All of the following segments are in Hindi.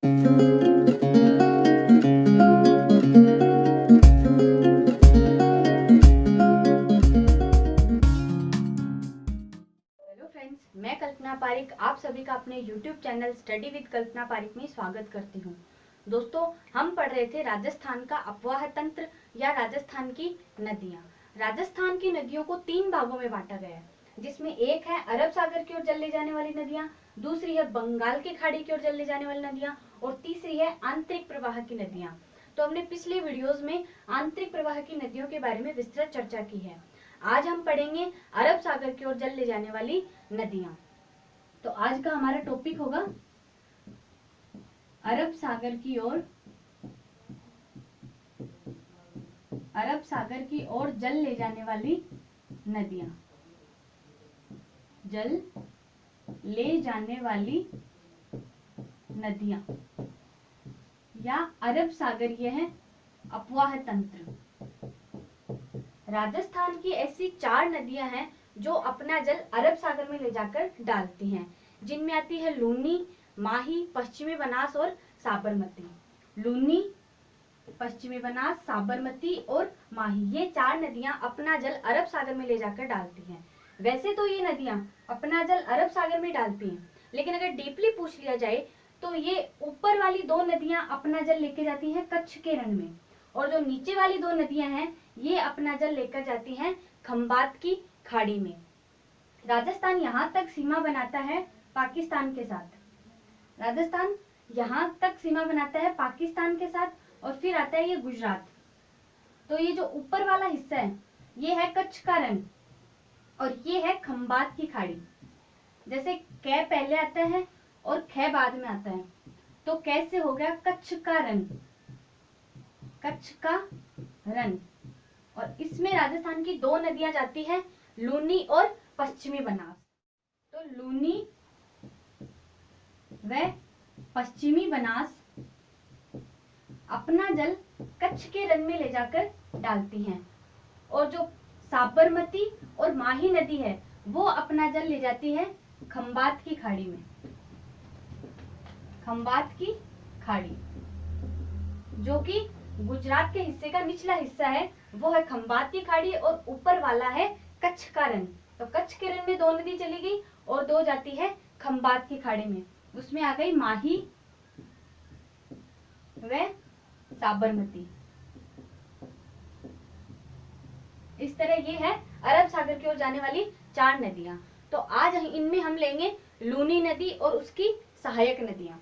फ्रेंड्स, मैं कल्पना पारिक आप सभी का अपने YouTube चैनल स्टडी विद कल्पना पारिक में स्वागत करती हूँ। दोस्तों, हम पढ़ रहे थे राजस्थान का अपवाह तंत्र या राजस्थान की नदियाँ। राजस्थान की नदियों को 3 भागों में बांटा गया है, जिसमें एक है अरब सागर की ओर जल ले जाने वाली नदियाँ, दूसरी है बंगाल की खाड़ी की ओर जल ले जाने वाली नदियाँ और तीसरी है आंतरिक प्रवाह की नदियाँ। तो हमने पिछले वीडियोज में आंतरिक प्रवाह की नदियों के बारे में विस्तृत चर्चा की है। आज हम पढ़ेंगे अरब सागर की ओर जल ले जाने वाली नदियां। तो आज का हमारा टॉपिक होगा अरब सागर की ओर जल ले जाने वाली नदियां। जल ले जाने वाली नदियां या अरब सागर, यह है अपवाह तंत्र। राजस्थान की ऐसी 4 नदियां हैं जो अपना जल अरब सागर में ले जाकर डालती हैं, जिनमें आती है लूनी, माही, पश्चिमी बनास और साबरमती। लूनी, पश्चिमी बनास, साबरमती और माही, ये 4 नदियां अपना जल अरब सागर में ले जाकर डालती हैं। वैसे तो ये नदियां अपना जल अरब सागर में डालती हैं, लेकिन अगर डीपली पूछ लिया जाए तो ये ऊपर वाली 2 नदियां अपना जल लेके जाती हैं कच्छ के रण में, और जो नीचे वाली 2 नदियां हैं ये अपना जल लेकर जाती हैं खंबात की खाड़ी में। राजस्थान यहाँ तक सीमा बनाता है पाकिस्तान के साथ। राजस्थान यहाँ तक सीमा बनाता है पाकिस्तान के साथ, और फिर आता है ये गुजरात। तो ये जो ऊपर वाला हिस्सा है ये है कच्छ का रण और ये है खंबात की खाड़ी। जैसे कै पहले आता है और ख बाद में आता है, तो कैसे हो गया कच्छ का रण, कच्छ का रण। और इसमें राजस्थान की 2 नदियां जाती है, लूनी और पश्चिमी बनास। तो लूनी व पश्चिमी बनास अपना जल कच्छ के रण में ले जाकर डालती हैं, और जो साबरमती और माही नदी है वो अपना जल ले जाती है खंबात की खाड़ी में। खंबात की खाड़ी जो कि गुजरात के हिस्से का निचला हिस्सा है, वो है खंबात की खाड़ी, और ऊपर वाला है कच्छ का रण। तो कच्छ के रण में 2 नदी चली गई और 2 जाती है खंबात की खाड़ी में। उसमें आ गई माही व साबरमती। इस तरह ये है अरब सागर की ओर जाने वाली 4 नदियां। तो आज इनमें हम लेंगे लूनी नदी और उसकी सहायक नदियां।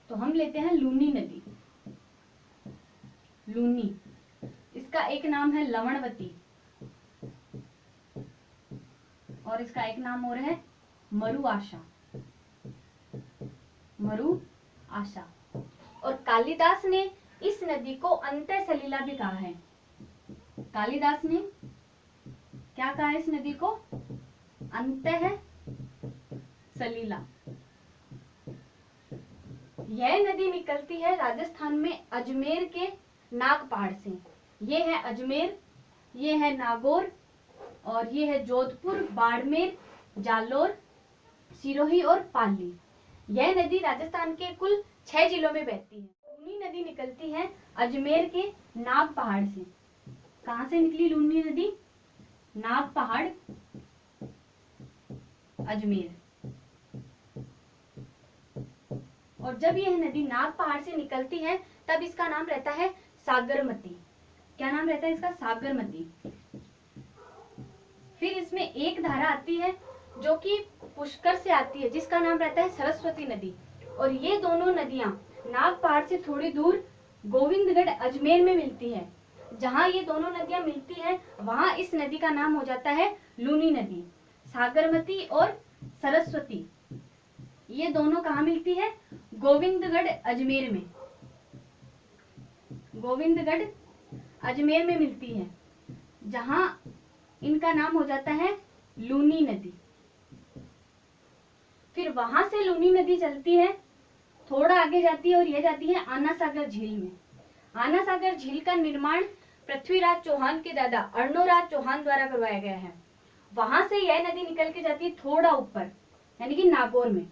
तो हम लेते हैं लूनी नदी। लूनी, इसका एक नाम है लवणवती और इसका एक और है मरुआशा। मरुआशा। और कालिदास ने इस नदी को अंतः सलीला भी कहा है। कालिदास ने क्या कहा है इस नदी को? अंतः सलीला। यह नदी निकलती है राजस्थान में अजमेर के नाग पहाड़ से। ये है अजमेर, ये है नागौर और ये है जोधपुर, बाड़मेर, जालोर, सिरोही और पाली। यह नदी राजस्थान के कुल 6 जिलों में बहती है। लूनी नदी निकलती है अजमेर के नाग पहाड़ से। कहां से निकली लूनी नदी? नाग पहाड़, अजमेर। और जब यह नदी नाग पहाड़ से निकलती है तब इसका नाम रहता है सागरमती। क्या नाम रहता है इसका? सागरमती। फिर इसमें एक धारा आती है जो कि पुष्कर से आती है, जिसका नाम रहता है सरस्वती नदी। और ये दोनों नदियां नाग पहाड़ से थोड़ी दूर गोविंदगढ़ अजमेर में मिलती है। जहां ये दोनों नदियां मिलती है वहां इस नदी का नाम हो जाता है लूनी नदी। सागरमती और सरस्वती ये दोनों कहाँ मिलती है? गोविंदगढ़ अजमेर में। गोविंदगढ़ अजमेर में मिलती है, जहां इनका नाम हो जाता है लूनी नदी। फिर वहां से लूनी नदी चलती है, थोड़ा आगे जाती है और यह जाती है आना सागर झील में। आना सागर झील का निर्माण पृथ्वीराज चौहान के दादा अर्णोराज चौहान द्वारा करवाया गया है। वहां से यह नदी निकल के जाती है थोड़ा ऊपर, यानी कि नागौर में।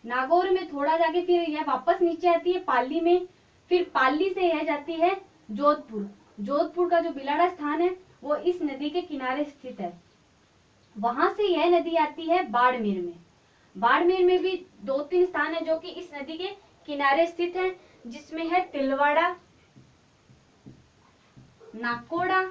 नागौर में थोड़ा जाके फिर यह वापस नीचे आती है पाली में। फिर पाली से यह जाती है जोधपुर। जोधपुर का जो बिलाड़ा स्थान है वो इस नदी के किनारे स्थित है। वहां से यह नदी आती है बाड़मेर में। बाड़मेर में भी 2-3 स्थान है जो कि इस नदी के किनारे स्थित है, जिसमें है तिलवाड़ा, नाकोड़ा,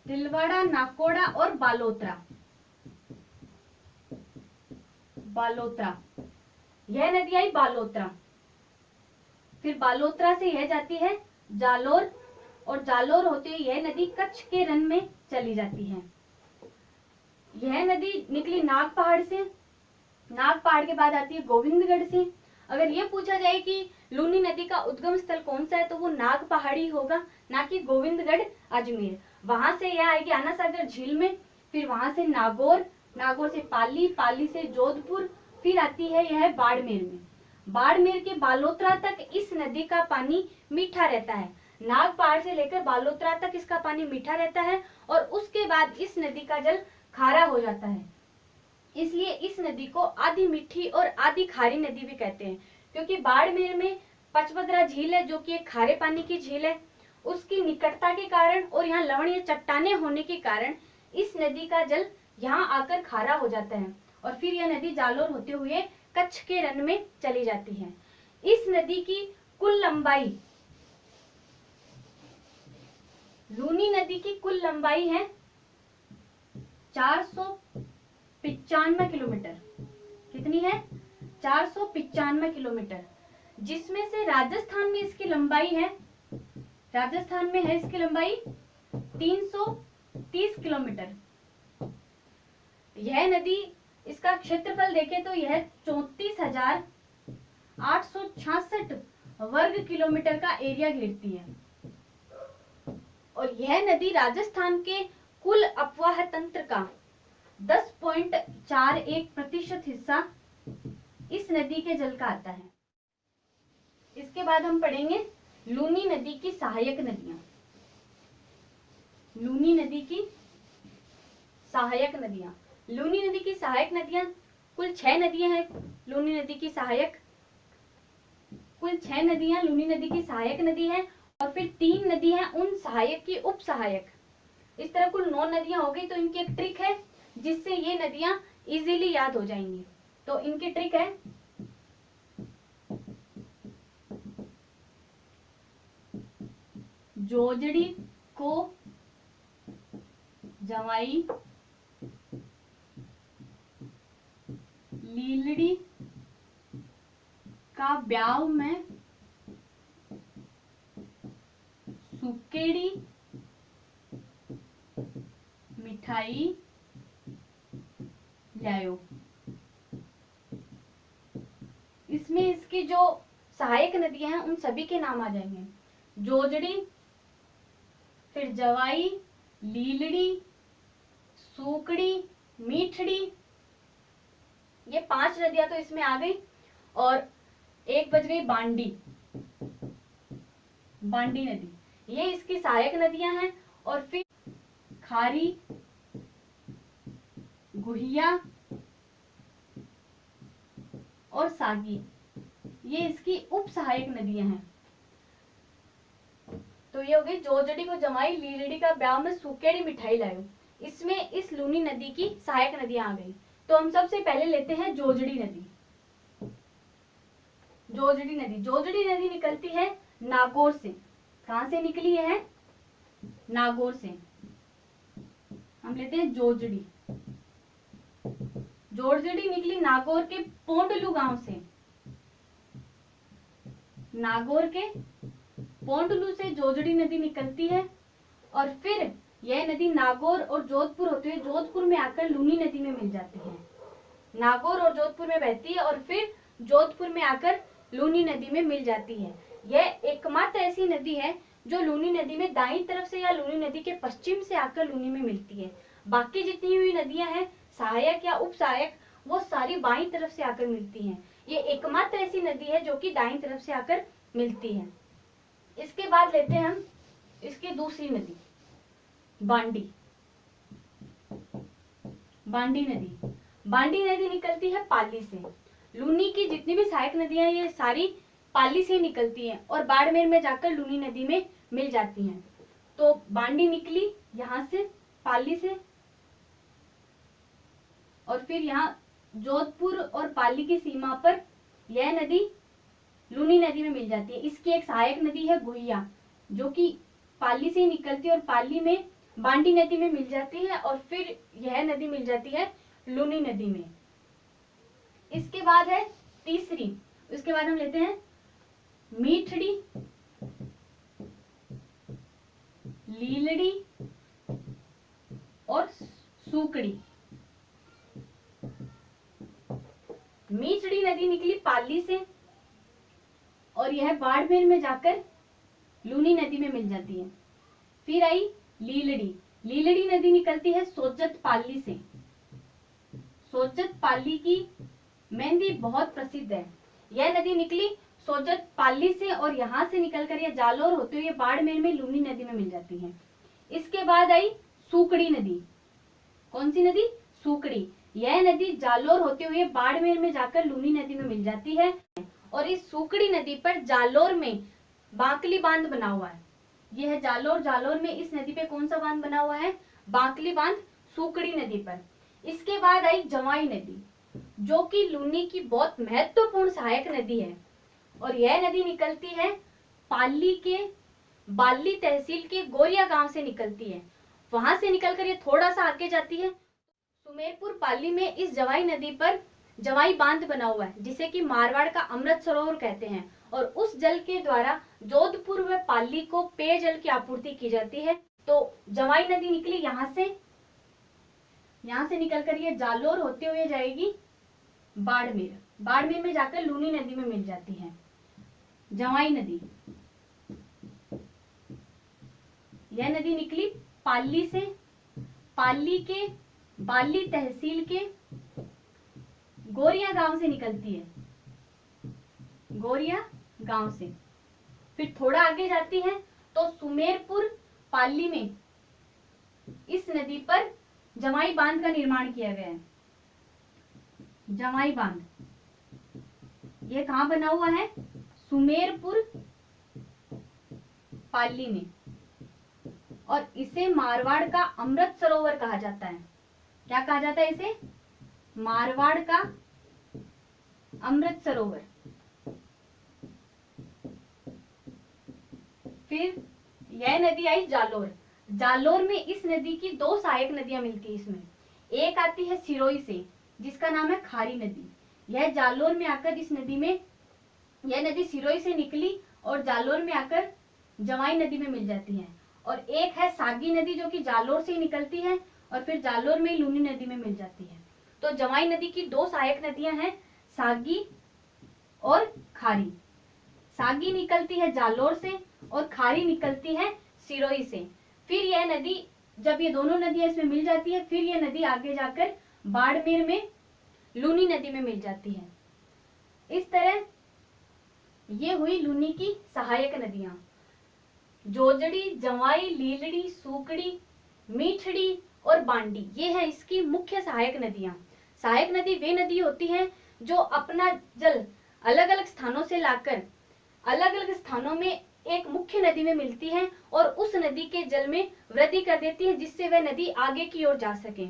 तिलवाड़ा, नाकोड़ा और बालोतरा। बालोतरा, यह नदी आई बालोतरा। फिर बालोतरा से यह जाती है जालोर, और जालोर होते हुए यह नदी कच्छ के रण में चली जाती है। यह नदी निकली नाग पहाड़ से। नाग पहाड़ के बाद आती है गोविंदगढ़ से। अगर ये पूछा जाए कि लूनी नदी का उद्गम स्थल कौन सा है तो वो नाग पहाड़ी होगा, ना कि गोविंदगढ़ अजमेर। वहां से यह आएगी आना सागर झील में। फिर वहां से नागौर, नागौर से पाली, पाली से जोधपुर, फिर आती है यह बाड़मेर में। बाड़मेर के बालोतरा तक इस नदी का पानी मीठा रहता है। नाग पहाड़ से लेकर बालोतरा तक इसका पानी मीठा रहता है और उसके बाद इस नदी का जल खारा हो जाता है। इसलिए इस नदी को आधी मीठी और आधी खारी नदी भी कहते हैं, क्योंकि बाड़मेर में पचपदरा झील है जो कि एक खारे पानी की झील है। उसकी निकटता के कारण और यहाँ लवणीय चट्टाने होने के कारण इस नदी का जल यहाँ आकर खारा हो जाता है और फिर यह नदी जालोर होते हुए कच्छ के रण में चली जाती है। इस नदी की कुल लंबाई, लूनी नदी की कुल लंबाई है 495 किलोमीटर। कितनी है? 495 किलोमीटर, जिसमें से राजस्थान में इसकी लंबाई है, राजस्थान में है इसकी लंबाई 330 किलोमीटर। यह नदी, इसका क्षेत्रफल देखें तो यह 34,866 वर्ग किलोमीटर का एरिया घेरती है और यह नदी राजस्थान के कुल अपवाह तंत्र का 10.41% हिस्सा इस नदी के जल का आता है। इसके बाद हम पढ़ेंगे लूनी नदी की सहायक नदियां। लूनी नदी की सहायक नदियां, लूनी नदी की सहायक नदियां कुल 6 नदियां हैं। लूनी नदी की सहायक कुल 6 नदियां लूनी नदी की सहायक नदी है और फिर 3 नदी हैं उन सहायक की उप सहायक। इस तरह कुल 9 नदियां हो गई। तो इनकी एक ट्रिक है जिससे ये नदियां इजीली याद हो जाएंगी। तो इनकी ट्रिक है, जोजड़ी को जवाई, लीलड़ी का ब्याव में सुकेड़ी मिठाई लायो। इसमें इसकी जो सहायक नदियां हैं उन सभी के नाम आ जाएंगे। जोजड़ी, फिर जवाई, लीलड़ी, सूकड़ी, मीठड़ी, ये 5 नदियां तो इसमें आ गई। और एक बच गई बांडी, बांडी नदी, ये इसकी सहायक नदियां हैं। और फिर खारी, गुहिया और सागी, ये इसकी उप सहायक नदियां हैं। तो ये हो गई जोजड़ी को जमाई, लीलड़ी का ब्याह में सुकेड़ी मिठाई लायो। इसमें इस लूनी नदी की सहायक नदियां आ गई। तो हम सबसे पहले लेते हैं जोजड़ी नदी। जोजड़ी नदी, जोजड़ी नदी निकलती है नागौर से। कहां से निकली है? नागौर से। हम लेते हैं जोजड़ी। जोजड़ी निकली नागौर के पोंडलू गांव से। नागौर के पोंडलू से जोजड़ी नदी निकलती है और फिर यह नदी नागौर और जोधपुर होते हुए जोधपुर में आकर लूनी नदी में मिल जाती है। नागौर और जोधपुर में बहती है और फिर जोधपुर में आकर लूनी नदी में मिल जाती है। यह एकमात्र ऐसी नदी है जो लूनी नदी में दाईं तरफ से या लूनी नदी के पश्चिम से आकर लूनी में मिलती है। बाकी जितनी हुई नदियां हैं सहायक या उप सहायक, वो सारी बाईं तरफ से आकर मिलती हैं। ये एकमात्र ऐसी नदी है जो कि दाईं तरफ से आकर मिलती है। इसके बाद लेते हैं हम इसकी दूसरी नदी, बांडी। बांडी नदी, बांडी नदी निकलती है पाली से। लूनी की जितनी भी सहायक नदियां ये सारी पाली से निकलती हैं और बाड़मेर में जाकर लूनी नदी में मिल जाती हैं। तो बांडी निकली यहाँ से, पाली से, और फिर यहाँ जोधपुर और पाली की सीमा पर यह नदी लूनी नदी में मिल जाती है। इसकी एक सहायक नदी है गुहिया, जो कि पाली से निकलती है और पाली में बांडी नदी में मिल जाती है, और फिर यह नदी मिल जाती है लूनी नदी में। इसके बाद है तीसरी, उसके बाद हम लेते हैं मीठड़ी, लीलड़ी और सूकड़ी। मीठड़ी नदी निकली पाली से और यह बाड़मेर में जाकर लूनी नदी में मिल जाती है। फिर आई लीलड़ी, लीलड़ी नदी निकलती है सोजत पाली से। सोजत पाली की मेहंदी बहुत प्रसिद्ध है। यह नदी निकली सोजत पाली से और यहाँ से निकलकर यह जालोर होते हुए बाड़मेर में लूनी नदी में मिल जाती है। इसके बाद आई सूकड़ी नदी। कौन सी नदी? सूकड़ी। यह नदी जालोर होते हुए बाड़मेर में जाकर लूनी नदी में मिल जाती है और इस सूकड़ी नदी पर जालोर में बांकली बांध बना हुआ है। यह है जालोर, जालोर में इस नदी पे कौन सा बांध बना हुआ है? बांकली बांध, सूकड़ी नदी पर। इसके बाद आई जवाई नदी, जो कि लूनी की बहुत महत्वपूर्ण सहायक नदी है और यह नदी निकलती है पाली के बाली तहसील के गोरिया गांव से निकलती है। वहां से निकलकर ये थोड़ा सा आगे जाती है। सुमेरपुर पाली में इस जवाई नदी पर जवाई बांध बना हुआ है, जिसे कि मारवाड़ का अमृत सरोवर कहते हैं, और उस जल के द्वारा जोधपुर व पाली को पेयजल की आपूर्ति की जाती है। तो जवाई नदी निकली यहाँ से निकलकर ये जालोर होते हुए जाएगी बाड़मेर, बाड़मेर में जाकर लूनी नदी में मिल जाती है जवाई नदी। यह नदी निकली पाली से, पाली के बाली तहसील के गोरिया गांव से निकलती है, गोरिया गांव से। फिर थोड़ा आगे जाती है तो सुमेरपुर पाली में इस नदी पर जवाई बांध का निर्माण किया गया है। जवाई बांध ये कहां बना हुआ है? सुमेरपुर पाली में, और इसे मारवाड़ का अमृत सरोवर कहा जाता है। क्या कहा जाता है इसे? मारवाड़ का अमृत सरोवर। फिर यह नदी आई जालोर। जालोर में इस नदी की दो सहायक नदियां मिलती है। इसमें एक आती है सिरोही से, जिसका नाम है खारी नदी। यह जालोर में आकर इस नदी में, यह नदी सिरोही से निकली और जालोर में आकर जवाई नदी में मिल जाती है। और एक है सागी नदी, जो कि जालोर से ही निकलती है और फिर जालोर में ही लूनी नदी में मिल जाती है। तो जवाई नदी की दो सहायक नदियां हैं, सागी और खारी। सागी निकलती है जालोर से और खारी निकलती है सिरोही से। फिर यह नदी, जब ये दोनों नदियां इसमें मिल जाती है, फिर यह नदी आगे जाकर बाड़मेर में लूनी नदी में मिल जाती है। इस तरह ये हुई लूनी की सहायक नदियां। जोजड़ी, जवाई, लीलड़ी, सूकड़ी, मीठड़ी और बांडी, ये है इसकी मुख्य सहायक नदियां। सहायक नदी वे नदी होती हैं जो अपना जल अलग अलग स्थानों से लाकर अलग अलग स्थानों में एक मुख्य नदी में मिलती है और उस नदी के जल में वृद्धि कर देती है, जिससे वह नदी आगे की ओर जा सके।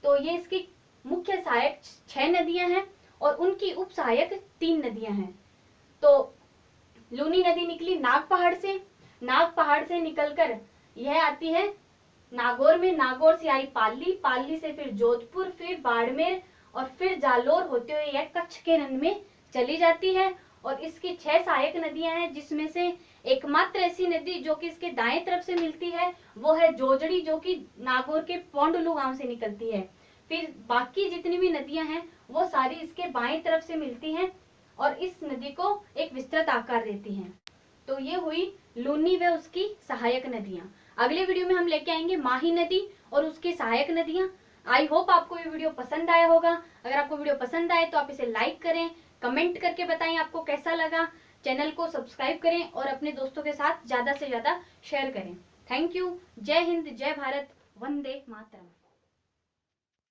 तो ये इसकी मुख्य सहायक 6 नदियां हैं और उनकी उप सहायक 3 नदियां हैं। तो लूनी नदी निकली नाग पहाड़ से, नाग पहाड़ से निकलकर यह आती है नागौर में, नागौर से आई पाली, पाली से फिर जोधपुर, फिर बाड़मेर और फिर जालोर होते हुए यह कच्छ के रण में चली जाती है। और इसकी 6 सहायक नदियां हैं, जिसमें से एकमात्र ऐसी नदी जो कि इसके दाएं तरफ से मिलती है वो है जोजड़ी, जो कि नागौर के पौंडलू गांव से निकलती है। फिर बाकी जितनी भी नदियां हैं वो सारी इसके बाएं तरफ से मिलती हैं और इस नदी को एक विस्तृत आकार देती हैं। तो ये हुई लूनी व उसकी सहायक नदियां। अगले वीडियो में हम लेके आएंगे माही नदी और उसकी सहायक नदियां। आई होप आपको ये वीडियो पसंद आया होगा। अगर आपको वीडियो पसंद आए तो आप इसे लाइक करें, कमेंट करके बताएं आपको कैसा लगा। चैनल को सब्सक्राइब करें और अपने दोस्तों के साथ ज़्यादा से ज़्यादा शेयर करें। Thank you. जय हिंद, जय भारत, वंदे मातरम।